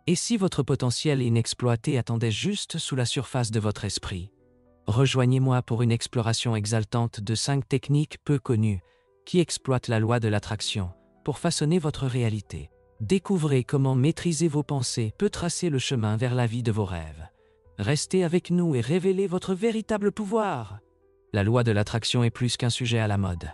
Et si votre potentiel inexploité attendait juste sous la surface de votre esprit? Rejoignez-moi pour une exploration exaltante de 5 techniques peu connues qui exploitent la loi de l'attraction pour façonner votre réalité. Découvrez comment maîtriser vos pensées peut tracer le chemin vers la vie de vos rêves. Restez avec nous et révélez votre véritable pouvoir. La loi de l'attraction est plus qu'un sujet à la mode.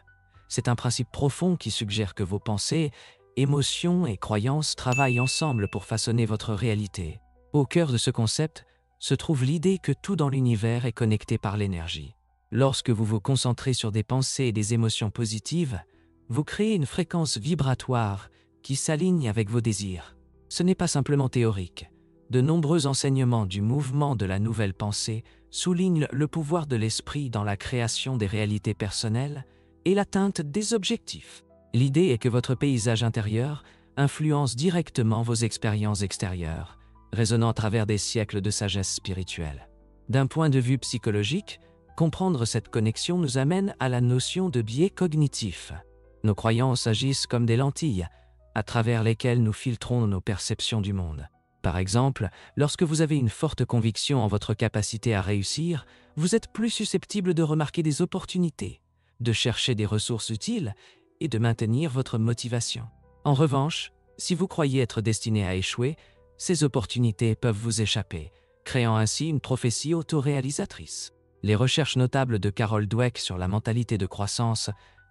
C'est un principe profond qui suggère que vos pensées, émotions et croyances travaillent ensemble pour façonner votre réalité. Au cœur de ce concept se trouve l'idée que tout dans l'univers est connecté par l'énergie. Lorsque vous vous concentrez sur des pensées et des émotions positives, vous créez une fréquence vibratoire qui s'aligne avec vos désirs. Ce n'est pas simplement théorique. De nombreux enseignements du mouvement de la nouvelle pensée soulignent le pouvoir de l'esprit dans la création des réalités personnelles et l'atteinte des objectifs. L'idée est que votre paysage intérieur influence directement vos expériences extérieures, résonnant à travers des siècles de sagesse spirituelle. D'un point de vue psychologique, comprendre cette connexion nous amène à la notion de biais cognitif. Nos croyances agissent comme des lentilles, à travers lesquelles nous filtrons nos perceptions du monde. Par exemple, lorsque vous avez une forte conviction en votre capacité à réussir, vous êtes plus susceptible de remarquer des opportunités, de chercher des ressources utiles et de maintenir votre motivation. En revanche, si vous croyez être destiné à échouer, ces opportunités peuvent vous échapper, créant ainsi une prophétie autoréalisatrice. Les recherches notables de Carol Dweck sur la mentalité de croissance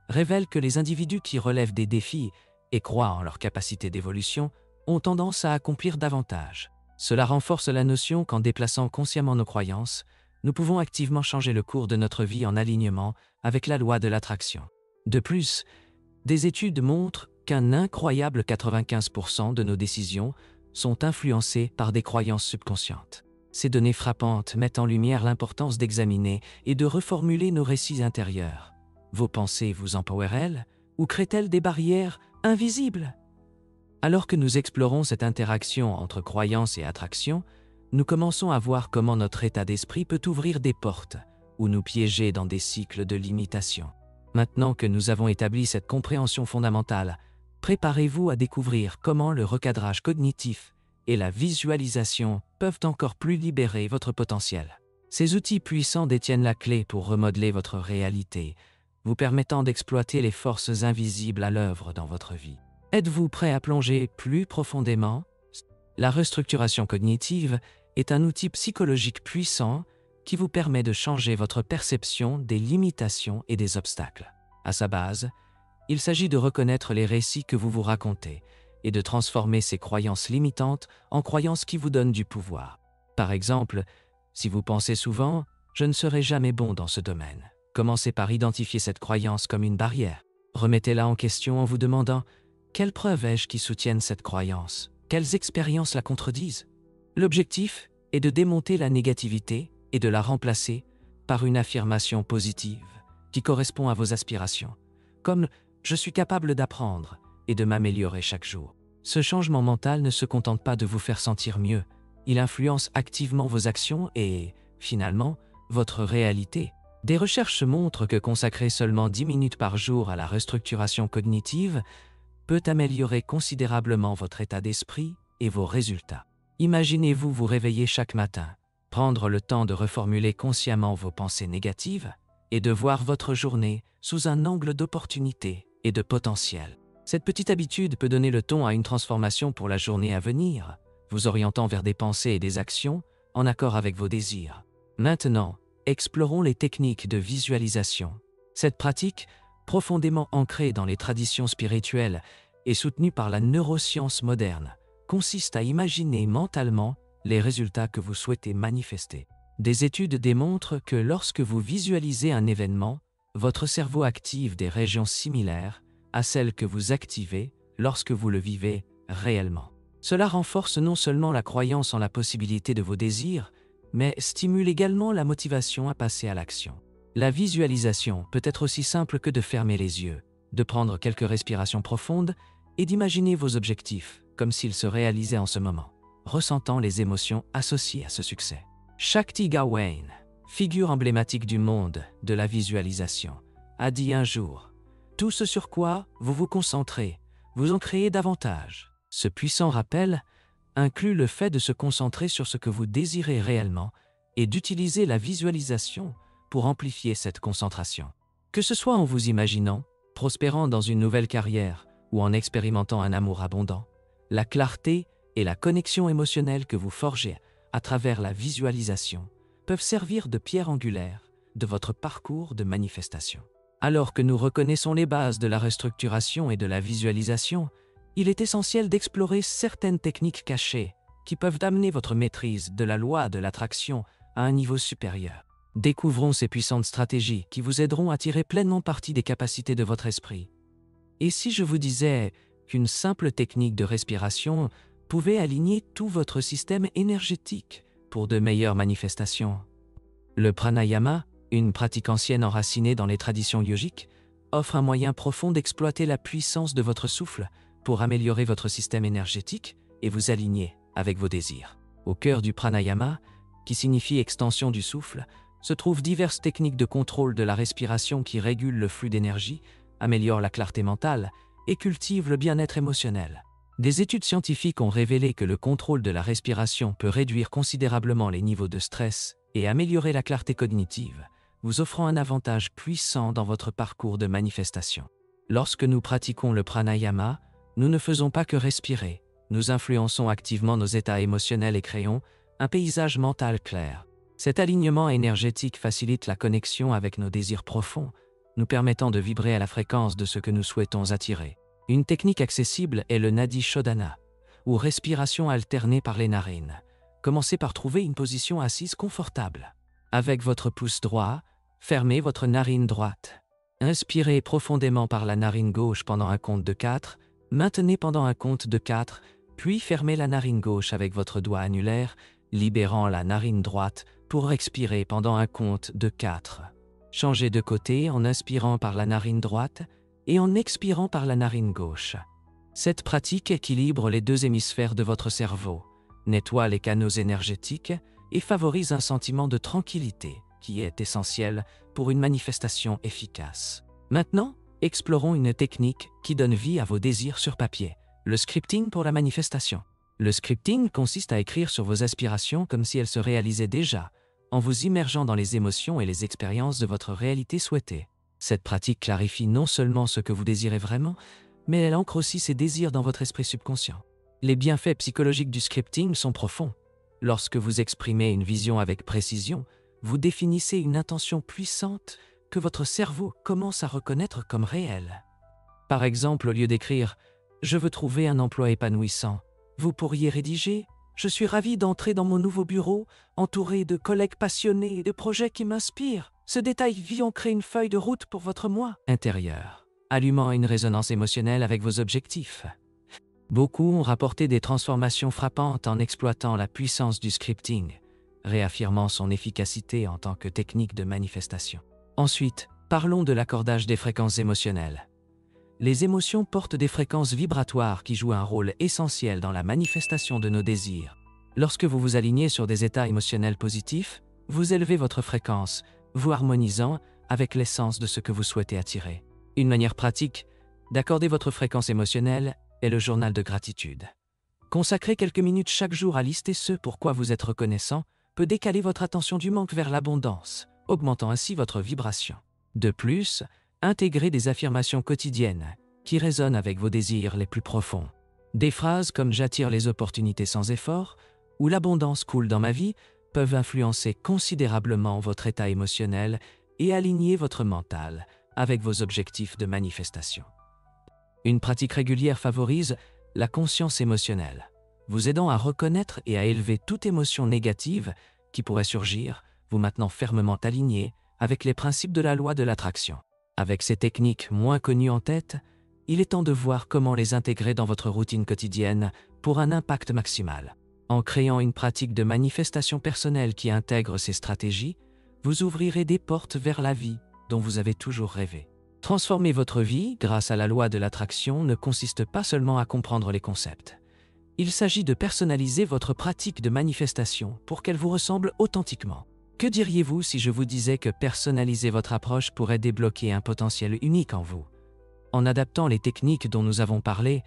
révèlent que les individus qui relèvent des défis et croient en leur capacité d'évolution ont tendance à accomplir davantage. Cela renforce la notion qu'en déplaçant consciemment nos croyances, nous pouvons activement changer le cours de notre vie en alignement avec la loi de l'attraction. De plus, des études montrent qu'un incroyable 95% de nos décisions sont influencées par des croyances subconscientes. Ces données frappantes mettent en lumière l'importance d'examiner et de reformuler nos récits intérieurs. Vos pensées vous empowerent-elles ou créent-elles des barrières invisibles? Alors que nous explorons cette interaction entre croyance et attraction, nous commençons à voir comment notre état d'esprit peut ouvrir des portes ou nous piéger dans des cycles de limitation. Maintenant que nous avons établi cette compréhension fondamentale, préparez-vous à découvrir comment le recadrage cognitif et la visualisation peuvent encore plus libérer votre potentiel. Ces outils puissants détiennent la clé pour remodeler votre réalité, vous permettant d'exploiter les forces invisibles à l'œuvre dans votre vie. Êtes-vous prêt à plonger plus profondément? La restructuration cognitive est un outil psychologique puissant qui vous permet de changer votre perception des limitations et des obstacles. À sa base, il s'agit de reconnaître les récits que vous vous racontez et de transformer ces croyances limitantes en croyances qui vous donnent du pouvoir. Par exemple, si vous pensez souvent « je ne serai jamais bon dans ce domaine », commencez par identifier cette croyance comme une barrière. Remettez-la en question en vous demandant « quelles preuves ai-je qui soutiennent cette croyance? Quelles expériences la contredisent ?» L'objectif est de démonter la négativité et de la remplacer par une affirmation positive qui correspond à vos aspirations, comme « je suis capable d'apprendre et de m'améliorer chaque jour ». Ce changement mental ne se contente pas de vous faire sentir mieux, il influence activement vos actions et, finalement, votre réalité. Des recherches montrent que consacrer seulement 10 minutes par jour à la restructuration cognitive peut améliorer considérablement votre état d'esprit et vos résultats. Imaginez-vous vous réveiller chaque matin, prendre le temps de reformuler consciemment vos pensées négatives et de voir votre journée sous un angle d'opportunité et de potentiel. Cette petite habitude peut donner le ton à une transformation pour la journée à venir, vous orientant vers des pensées et des actions en accord avec vos désirs. Maintenant, explorons les techniques de visualisation. Cette pratique, profondément ancrée dans les traditions spirituelles et soutenue par la neuroscience moderne, consiste à imaginer mentalement les résultats que vous souhaitez manifester. Des études démontrent que lorsque vous visualisez un événement, votre cerveau active des régions similaires à celles que vous activez lorsque vous le vivez réellement. Cela renforce non seulement la croyance en la possibilité de vos désirs, mais stimule également la motivation à passer à l'action. La visualisation peut être aussi simple que de fermer les yeux, de prendre quelques respirations profondes et d'imaginer vos objectifs comme s'ils se réalisaient en ce moment, ressentant les émotions associées à ce succès. Shakti Gawain, figure emblématique du monde de la visualisation, a dit un jour « Tout ce sur quoi vous vous concentrez, vous en créez davantage ». Ce puissant rappel inclut le fait de se concentrer sur ce que vous désirez réellement et d'utiliser la visualisation pour amplifier cette concentration. Que ce soit en vous imaginant, prospérant dans une nouvelle carrière ou en expérimentant un amour abondant, la clarté et la connexion émotionnelle que vous forgez à travers la visualisation peuvent servir de pierre angulaire de votre parcours de manifestation. Alors que nous reconnaissons les bases de la restructuration et de la visualisation, il est essentiel d'explorer certaines techniques cachées qui peuvent amener votre maîtrise de la loi de l'attraction à un niveau supérieur. Découvrons ces puissantes stratégies qui vous aideront à tirer pleinement parti des capacités de votre esprit. Et si je vous disais qu'une simple technique de respiration pouvait aligner tout votre système énergétique pour de meilleures manifestations? Le pranayama, une pratique ancienne enracinée dans les traditions yogiques, offre un moyen profond d'exploiter la puissance de votre souffle pour améliorer votre système énergétique et vous aligner avec vos désirs. Au cœur du pranayama, qui signifie extension du souffle, se trouvent diverses techniques de contrôle de la respiration qui régulent le flux d'énergie, améliorent la clarté mentale et cultivent le bien-être émotionnel. Des études scientifiques ont révélé que le contrôle de la respiration peut réduire considérablement les niveaux de stress et améliorer la clarté cognitive, vous offrant un avantage puissant dans votre parcours de manifestation. Lorsque nous pratiquons le pranayama, nous ne faisons pas que respirer, nous influençons activement nos états émotionnels et créons un paysage mental clair. Cet alignement énergétique facilite la connexion avec nos désirs profonds, nous permettant de vibrer à la fréquence de ce que nous souhaitons attirer. Une technique accessible est le Nadi Shodhana, ou respiration alternée par les narines. Commencez par trouver une position assise confortable. Avec votre pouce droit, fermez votre narine droite. Inspirez profondément par la narine gauche pendant un compte de 4, maintenez pendant un compte de 4, puis fermez la narine gauche avec votre doigt annulaire, libérant la narine droite pour expirer pendant un compte de 4. Changez de côté en inspirant par la narine droite et en expirant par la narine gauche. Cette pratique équilibre les deux hémisphères de votre cerveau, nettoie les canaux énergétiques et favorise un sentiment de tranquillité qui est essentiel pour une manifestation efficace. Maintenant, explorons une technique qui donne vie à vos désirs sur papier, le scripting pour la manifestation. Le scripting consiste à écrire sur vos aspirations comme si elles se réalisaient déjà, en vous immergeant dans les émotions et les expériences de votre réalité souhaitée. Cette pratique clarifie non seulement ce que vous désirez vraiment, mais elle ancre aussi ces désirs dans votre esprit subconscient. Les bienfaits psychologiques du scripting sont profonds. Lorsque vous exprimez une vision avec précision, vous définissez une intention puissante que votre cerveau commence à reconnaître comme réelle. Par exemple, au lieu d'écrire « Je veux trouver un emploi épanouissant », vous pourriez rédiger « Je suis ravi d'entrer dans mon nouveau bureau, entouré de collègues passionnés et de projets qui m'inspirent. Ce détail vient ancrer une feuille de route pour votre moi intérieur, allumant une résonance émotionnelle avec vos objectifs. » Beaucoup ont rapporté des transformations frappantes en exploitant la puissance du scripting, réaffirmant son efficacité en tant que technique de manifestation. Ensuite, parlons de l'accordage des fréquences émotionnelles. Les émotions portent des fréquences vibratoires qui jouent un rôle essentiel dans la manifestation de nos désirs. Lorsque vous vous alignez sur des états émotionnels positifs, vous élevez votre fréquence, vous harmonisant avec l'essence de ce que vous souhaitez attirer. Une manière pratique d'accorder votre fréquence émotionnelle est le journal de gratitude. Consacrer quelques minutes chaque jour à lister ce pour quoi vous êtes reconnaissant peut décaler votre attention du manque vers l'abondance, augmentant ainsi votre vibration. De plus, intégrez des affirmations quotidiennes qui résonnent avec vos désirs les plus profonds. Des phrases comme « j'attire les opportunités sans effort » ou « l'abondance coule dans ma vie » peuvent influencer considérablement votre état émotionnel et aligner votre mental avec vos objectifs de manifestation. Une pratique régulière favorise la conscience émotionnelle, vous aidant à reconnaître et à élever toute émotion négative qui pourrait surgir, vous maintenant fermement aligné avec les principes de la loi de l'attraction. Avec ces techniques moins connues en tête, il est temps de voir comment les intégrer dans votre routine quotidienne pour un impact maximal. En créant une pratique de manifestation personnelle qui intègre ces stratégies, vous ouvrirez des portes vers la vie dont vous avez toujours rêvé. Transformer votre vie grâce à la loi de l'attraction ne consiste pas seulement à comprendre les concepts. Il s'agit de personnaliser votre pratique de manifestation pour qu'elle vous ressemble authentiquement. Que diriez-vous si je vous disais que personnaliser votre approche pourrait débloquer un potentiel unique en vous? En adaptant les techniques dont nous avons parlé,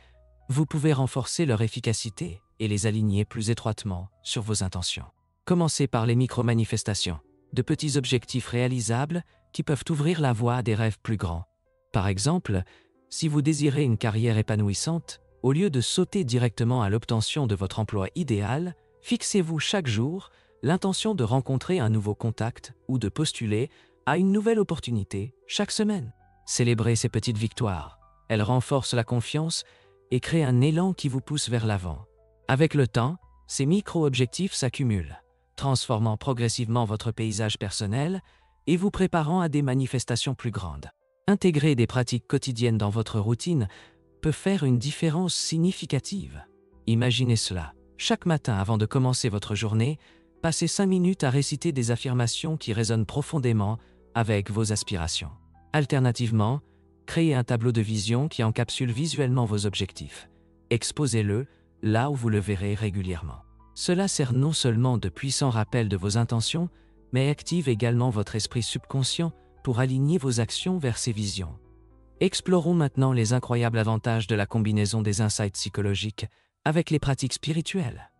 vous pouvez renforcer leur efficacité et les aligner plus étroitement sur vos intentions. Commencez par les micro-manifestations, de petits objectifs réalisables qui peuvent ouvrir la voie à des rêves plus grands. Par exemple, si vous désirez une carrière épanouissante, au lieu de sauter directement à l'obtention de votre emploi idéal, fixez-vous chaque jour l'intention de rencontrer un nouveau contact ou de postuler à une nouvelle opportunité chaque semaine. Célébrez ces petites victoires. Elles renforcent la confiance et créent un élan qui vous pousse vers l'avant. Avec le temps, ces micro-objectifs s'accumulent, transformant progressivement votre paysage personnel et vous préparant à des manifestations plus grandes. Intégrer des pratiques quotidiennes dans votre routine peut faire une différence significative. Imaginez cela. Chaque matin avant de commencer votre journée, passez 5 minutes à réciter des affirmations qui résonnent profondément avec vos aspirations. Alternativement, créez un tableau de vision qui encapsule visuellement vos objectifs. Exposez-le là où vous le verrez régulièrement. Cela sert non seulement de puissants rappels de vos intentions, mais active également votre esprit subconscient pour aligner vos actions vers ces visions. Explorons maintenant les incroyables avantages de la combinaison des insights psychologiques avec les pratiques spirituelles.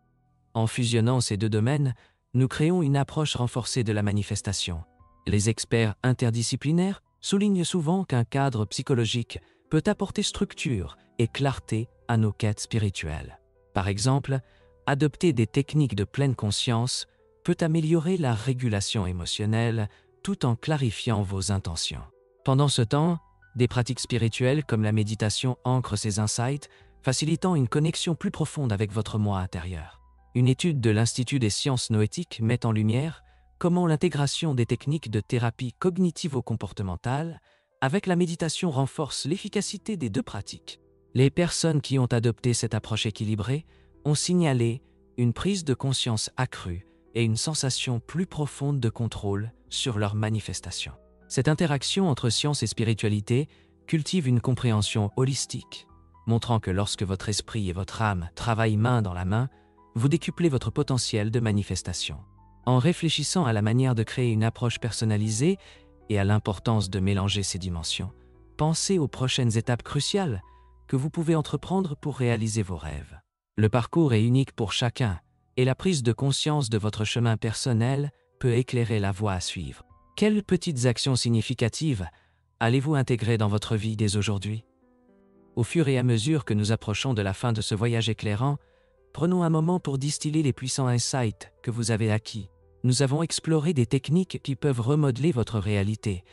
En fusionnant ces deux domaines, nous créons une approche renforcée de la manifestation. Les experts interdisciplinaires soulignent souvent qu'un cadre psychologique peut apporter structure et clarté à nos quêtes spirituelles. Par exemple, adopter des techniques de pleine conscience peut améliorer la régulation émotionnelle tout en clarifiant vos intentions. Pendant ce temps, des pratiques spirituelles comme la méditation ancrent ces insights, facilitant une connexion plus profonde avec votre moi intérieur. Une étude de l'Institut des sciences noétiques met en lumière comment l'intégration des techniques de thérapie cognitivo-comportementale avec la méditation renforce l'efficacité des deux pratiques. Les personnes qui ont adopté cette approche équilibrée ont signalé une prise de conscience accrue et une sensation plus profonde de contrôle sur leurs manifestations. Cette interaction entre science et spiritualité cultive une compréhension holistique, montrant que lorsque votre esprit et votre âme travaillent main dans la main, vous décuplez votre potentiel de manifestation. En réfléchissant à la manière de créer une approche personnalisée et à l'importance de mélanger ces dimensions, pensez aux prochaines étapes cruciales que vous pouvez entreprendre pour réaliser vos rêves. Le parcours est unique pour chacun, et la prise de conscience de votre chemin personnel peut éclairer la voie à suivre. Quelles petites actions significatives allez-vous intégrer dans votre vie dès aujourd'hui? Au fur et à mesure que nous approchons de la fin de ce voyage éclairant, prenons un moment pour distiller les puissants insights que vous avez acquis. Nous avons exploré des techniques qui peuvent remodeler votre réalité,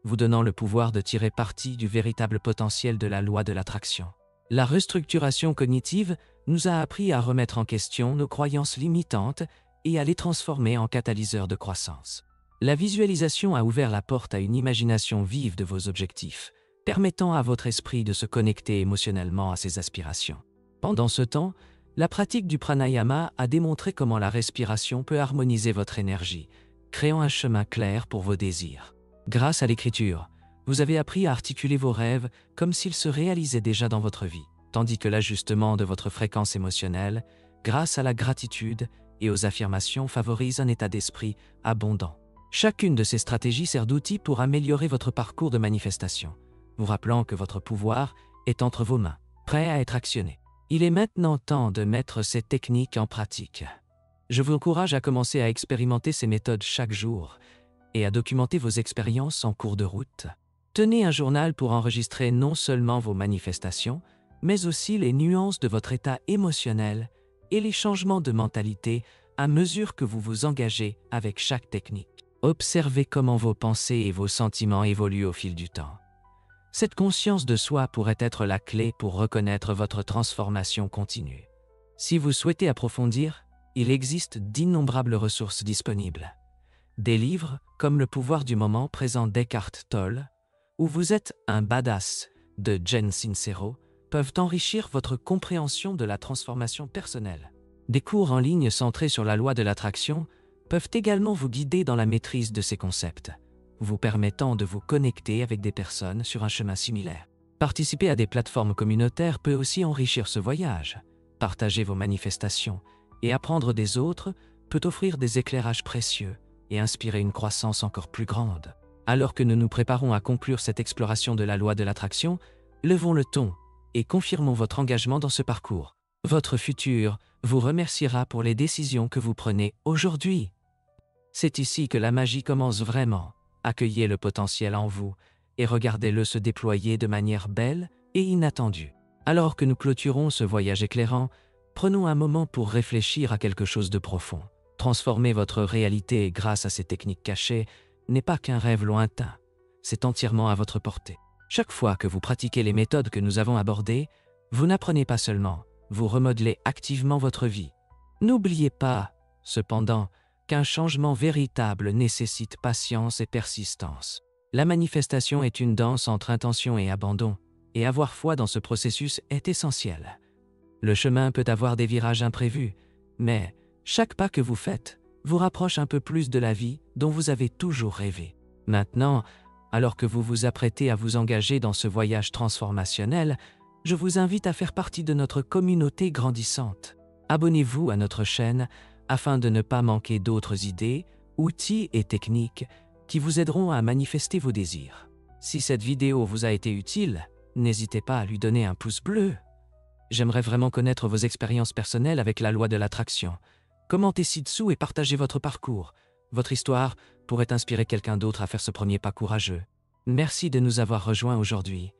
vous donnant le pouvoir de tirer parti du véritable potentiel de la loi de l'attraction. La restructuration cognitive nous a appris à remettre en question nos croyances limitantes et à les transformer en catalyseurs de croissance. La visualisation a ouvert la porte à une imagination vive de vos objectifs, permettant à votre esprit de se connecter émotionnellement à ses aspirations. Pendant ce temps, la pratique du pranayama a démontré comment la respiration peut harmoniser votre énergie, créant un chemin clair pour vos désirs. Grâce à l'écriture, vous avez appris à articuler vos rêves comme s'ils se réalisaient déjà dans votre vie, tandis que l'ajustement de votre fréquence émotionnelle, grâce à la gratitude et aux affirmations, favorise un état d'esprit abondant. Chacune de ces stratégies sert d'outil pour améliorer votre parcours de manifestation, vous rappelant que votre pouvoir est entre vos mains, prêt à être actionné. Il est maintenant temps de mettre ces techniques en pratique. Je vous encourage à commencer à expérimenter ces méthodes chaque jour et à documenter vos expériences en cours de route. Tenez un journal pour enregistrer non seulement vos manifestations, mais aussi les nuances de votre état émotionnel et les changements de mentalité à mesure que vous vous engagez avec chaque technique. Observez comment vos pensées et vos sentiments évoluent au fil du temps. Cette conscience de soi pourrait être la clé pour reconnaître votre transformation continue. Si vous souhaitez approfondir, il existe d'innombrables ressources disponibles. Des livres comme Le pouvoir du moment présent d'Eckhart Tolle ou Vous êtes un badass de Jen Sincero peuvent enrichir votre compréhension de la transformation personnelle. Des cours en ligne centrés sur la loi de l'attraction peuvent également vous guider dans la maîtrise de ces concepts, vous permettant de vous connecter avec des personnes sur un chemin similaire. Participer à des plateformes communautaires peut aussi enrichir ce voyage. Partager vos manifestations et apprendre des autres peut offrir des éclairages précieux et inspirer une croissance encore plus grande. Alors que nous nous préparons à conclure cette exploration de la loi de l'attraction, levons le ton et confirmons votre engagement dans ce parcours. Votre futur vous remerciera pour les décisions que vous prenez aujourd'hui. C'est ici que la magie commence vraiment. Accueillez le potentiel en vous et regardez-le se déployer de manière belle et inattendue. Alors que nous clôturons ce voyage éclairant, prenons un moment pour réfléchir à quelque chose de profond. Transformer votre réalité grâce à ces techniques cachées n'est pas qu'un rêve lointain, c'est entièrement à votre portée. Chaque fois que vous pratiquez les méthodes que nous avons abordées, vous n'apprenez pas seulement, vous remodelez activement votre vie. N'oubliez pas, cependant, qu'un changement véritable nécessite patience et persistance. La manifestation est une danse entre intention et abandon, et avoir foi dans ce processus est essentiel. Le chemin peut avoir des virages imprévus, mais chaque pas que vous faites vous rapproche un peu plus de la vie dont vous avez toujours rêvé. Maintenant, alors que vous vous apprêtez à vous engager dans ce voyage transformationnel, je vous invite à faire partie de notre communauté grandissante. Abonnez-vous à notre chaîne afin de ne pas manquer d'autres idées, outils et techniques qui vous aideront à manifester vos désirs. Si cette vidéo vous a été utile, n'hésitez pas à lui donner un pouce bleu. J'aimerais vraiment connaître vos expériences personnelles avec la loi de l'attraction. Commentez ci-dessous et partagez votre parcours. Votre histoire pourrait inspirer quelqu'un d'autre à faire ce premier pas courageux. Merci de nous avoir rejoints aujourd'hui.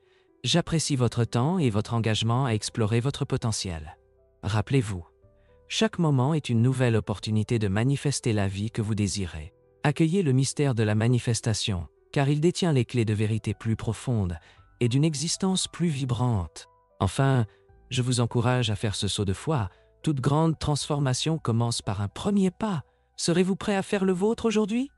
J'apprécie votre temps et votre engagement à explorer votre potentiel. Rappelez-vous, chaque moment est une nouvelle opportunité de manifester la vie que vous désirez. Accueillez le mystère de la manifestation, car il détient les clés de vérité plus profondes et d'une existence plus vibrante. Enfin, je vous encourage à faire ce saut de foi. Toute grande transformation commence par un premier pas. Serez-vous prêt à faire le vôtre aujourd'hui?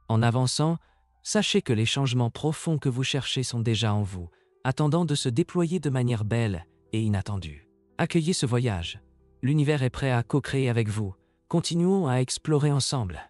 En avançant, sachez que les changements profonds que vous cherchez sont déjà en vous, attendant de se déployer de manière belle et inattendue. Accueillez ce voyage. L'univers est prêt à co-créer avec vous. Continuons à explorer ensemble.